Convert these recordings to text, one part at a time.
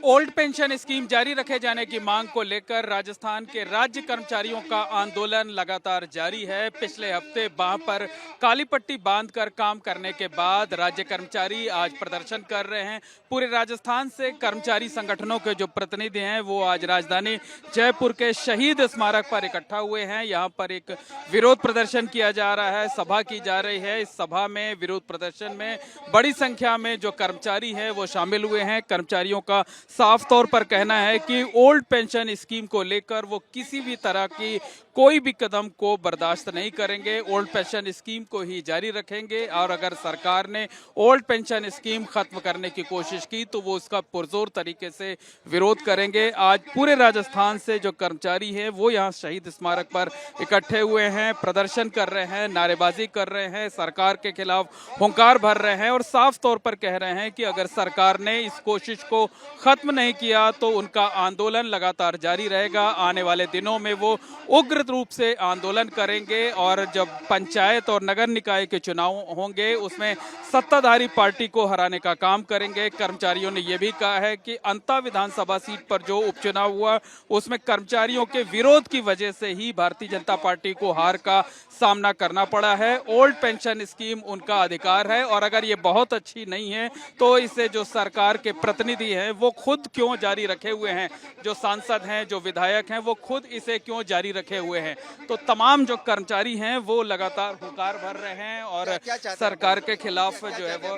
Old pension scheme जारी रखे जाने की मांग को लेकर राजस्थान के राज्य कर्मचारियों का आंदोलन लगातार जारी है। पिछले हफ्ते वहां पर काली पट्टी बांधकर काम करने के बाद राज्य कर्मचारी आज प्रदर्शन कर रहे हैं। पूरे राजस्थान से कर्मचारी संगठनों के जो प्रतिनिधि हैं वो आज राजधानी जयपुर के शहीद स्मारक पर इकट्ठा हुए हैं। यहाँ पर एक विरोध प्रदर्शन किया जा रहा है, सभा की जा रही है। इस सभा में, विरोध प्रदर्शन में बड़ी संख्या में जो कर्मचारी हैं वो शामिल हुए हैं। कर्मचारियों का साफ तौर पर कहना है कि ओल्ड पेंशन स्कीम को लेकर वो किसी भी तरह की कोई भी कदम को बर्दाश्त नहीं करेंगे। ओल्ड पेंशन स्कीम को ही जारी रखेंगे और अगर सरकार ने ओल्ड पेंशन स्कीम खत्म करने की कोशिश की तो वो उसका पुरजोर तरीके से विरोध करेंगे। आज पूरे राजस्थान से जो कर्मचारी हैं वो यहाँ शहीद स्मारक पर इकट्ठे हुए हैं, प्रदर्शन कर रहे हैं, नारेबाजी कर रहे हैं, सरकार के खिलाफ हुंकार भर रहे हैं और साफ तौर पर कह रहे हैं कि अगर सरकार ने इस कोशिश को खत्म नहीं किया तो उनका आंदोलन लगातार जारी रहेगा। आने वाले दिनों में वो उग्र रूप से आंदोलन करेंगे और जब पंचायत और नगर निकाय के चुनाव होंगे उसमें सत्ताधारी पार्टी को हराने का काम करेंगे। कर्मचारियों ने यह भी कहा है कि अंता विधानसभा सीट पर जो उपचुनाव हुआ उसमें कर्मचारियों के विरोध की वजह से ही भारतीय जनता पार्टी को हार का सामना करना पड़ा है। ओल्ड पेंशन स्कीम उनका अधिकार है और अगर ये बहुत अच्छी नहीं है तो इसे जो सरकार के प्रतिनिधि हैं वो खुद क्यों जारी रखे हुए हैं, जो सांसद हैं, जो विधायक हैं वो खुद इसे क्यों जारी रखे हुए हैं। तो तमाम जो कर्मचारी हैं वो लगातार हुंकार भर रहे हैं और सरकार के खिलाफ जो है वो।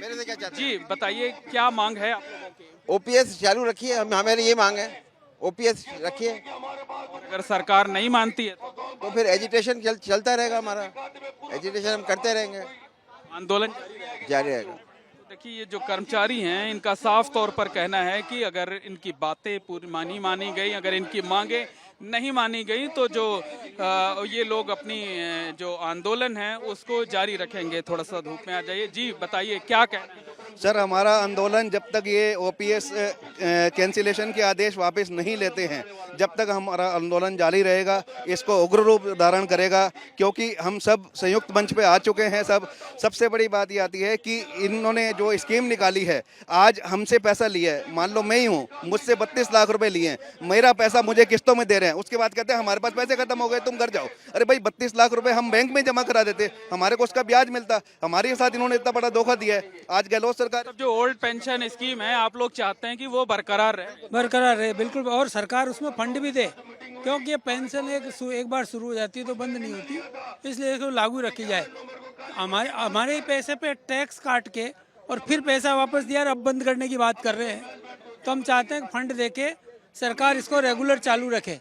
जी बताइए क्या मांग है आप लोगों की? ओपीएस चालू रखिए, हमारी ये मांग है, ओपीएस रखिए। अगर सरकार नहीं मानती है तो फिर एजिटेशन चलता रहेगा, हमारा एजिटेशन हम करते रहेंगे, आंदोलन जारी रहेगा। देखिए ये जो कर्मचारी हैं इनका साफ तौर पर कहना है कि अगर इनकी बातें पूरी मानी गई, अगर इनकी मांगे नहीं मानी गई तो जो ये लोग अपनी जो आंदोलन है उसको जारी रखेंगे। थोड़ा सा धूप में आ जाइए। जी बताइए क्या कहना है? सर, हमारा आंदोलन जब तक ये ओपीएस कैंसिलेशन के आदेश वापस नहीं लेते हैं जब तक हमारा आंदोलन जारी रहेगा। इसको उग्र रूप धारण करेगा क्योंकि हम सब संयुक्त मंच पे आ चुके हैं। सबसे बड़ी बात ये आती है कि इन्होंने जो स्कीम निकाली है, आज हमसे पैसा लिया है, मान लो मैं ही हूँ, मुझसे 32 लाख रुपए लिए हैं, मेरा पैसा मुझे किस्तों में दे रहे हैं, उसके बाद कहते हैं हमारे पास पैसे खत्म हो गए, तुम घर जाओ। अरे भाई 32 लाख रुपए हम बैंक में जमा करा देते, हमारे को उसका ब्याज मिलता। हमारे साथ इन्होंने इतना बड़ा धोखा दिया है। आज गहलोत सरकार जो ओल्ड पेंशन स्कीम है आप लोग चाहते हैं कि वो बरकरार रहे? बिल्कुल, और सरकार उसमें फंड भी दे क्योंकि ये पेंशन एक बार शुरू हो जाती है तो बंद नहीं होती, इसलिए इसको लागू रखी जाए। हमारे पैसे पे टैक्स काट के और फिर पैसा वापस दिया और अब बंद करने की बात कर रहे हैं। तो हम चाहते हैं फंड दे के सरकार इसको रेगुलर चालू रखे।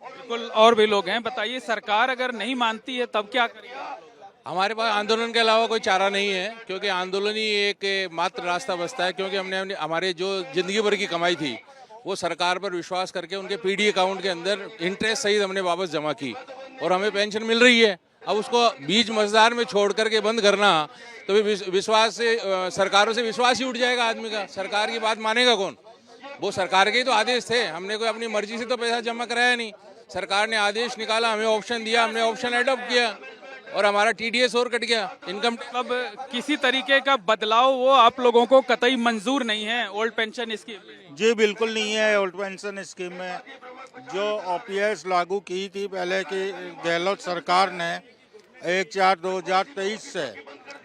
बिल्कुल, और भी लोग हैं। बताइए सरकार अगर नहीं मानती है तब क्या करेंगे? हमारे पास आंदोलन के अलावा कोई चारा नहीं है क्योंकि आंदोलन ही एक मात्र रास्ता बचता है। क्योंकि हमने हमारे जो जिंदगी भर की कमाई थी वो सरकार पर विश्वास करके उनके पीडी अकाउंट के अंदर इंटरेस्ट सहित हमने वापस जमा की और हमें पेंशन मिल रही है। अब उसको बीच मझदार में छोड़ करके बंद करना तो विश्वास से सरकारों से विश्वास ही उठ जाएगा आदमी का। सरकार की बात मानेगा कौन? वो सरकार के ही तो आदेश थे, हमने कोई अपनी मर्जी से तो पैसा जमा कराया नहीं। सरकार ने आदेश निकाला, हमें ऑप्शन दिया, हमने ऑप्शन एडॉप्ट किया और हमारा टीडीएस और कट गया। इनकम अब किसी तरीके का बदलाव वो आप लोगों को कतई मंजूर नहीं है ओल्ड पेंशन स्कीम में? जी बिल्कुल नहीं है। ओल्ड पेंशन स्कीम में जो ओपीएस लागू की थी पहले की गहलोत सरकार ने 1/4/2023 से,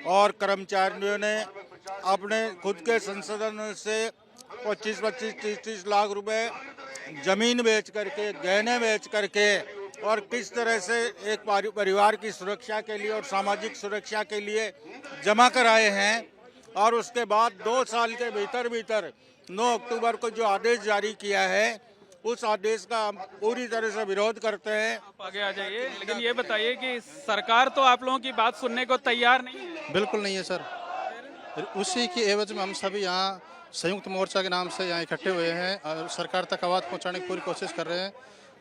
और कर्मचारियों ने अपने खुद के संसाधनों से 25-25, 30-30 लाख रुपए जमीन बेच करके, गहने बेच करके और किस तरह से एक परिवार की सुरक्षा के लिए और सामाजिक सुरक्षा के लिए जमा कराए हैं। और उसके बाद 2 साल के भीतर 9 अक्टूबर को जो आदेश जारी किया है उस आदेश का हम पूरी तरह से विरोध करते हैं। आप आगे आ जाइए। लेकिन ये बताइए कि सरकार तो आप लोगों की बात सुनने को तैयार नहीं है। बिल्कुल नहीं है सर। उसी की एवज में हम सभी यहाँ संयुक्त मोर्चा के नाम से यहाँ इकट्ठे हुए हैं और सरकार तक आवाज़ पहुँचाने की पूरी कोशिश कर रहे हैं।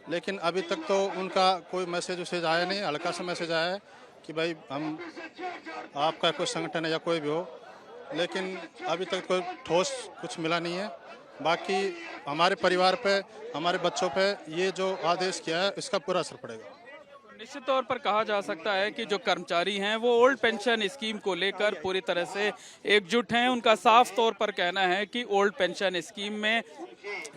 लेकिन अभी तक तो उनका कोई मैसेज आया नहीं। हल्का सा मैसेज आया है कि भाई हम आपका कोई संगठन है या कोई भी हो, लेकिन अभी तक कोई ठोस कुछ मिला नहीं है। बाकी हमारे परिवार पे, हमारे बच्चों पे ये जो आदेश किया है इसका पूरा असर पड़ेगा। निश्चित तौर पर कहा जा सकता है कि जो कर्मचारी हैं वो ओल्ड पेंशन स्कीम को लेकर पूरी तरह से एकजुट हैं। उनका साफ तौर पर कहना है कि ओल्ड पेंशन स्कीम में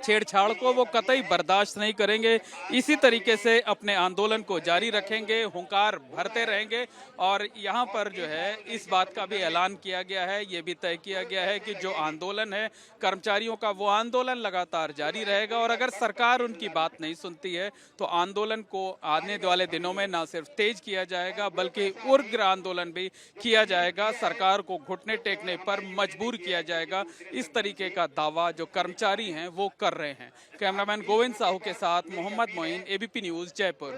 छेड़छाड़ को वो कतई बर्दाश्त नहीं करेंगे। इसी तरीके से अपने आंदोलन को जारी रखेंगे, हुंकार भरते रहेंगे। और यहाँ पर जो है इस बात का भी ऐलान किया गया है, ये भी तय किया गया है कि जो आंदोलन है कर्मचारियों का, वो आंदोलन लगातार जारी रहेगा। और अगर सरकार उनकी बात नहीं सुनती है तो आंदोलन को आने वाले दिनों में न सिर्फ तेज किया जाएगा बल्कि उग्र आंदोलन भी किया जाएगा। सरकार को घुटने टेकने पर मजबूर किया जाएगा। इस तरीके का दावा जो कर्मचारी हैं वो कर रहे हैं। कैमरामैन गोविंद साहू के साथ मोहम्मद मोइन, एबीपी न्यूज़, जयपुर।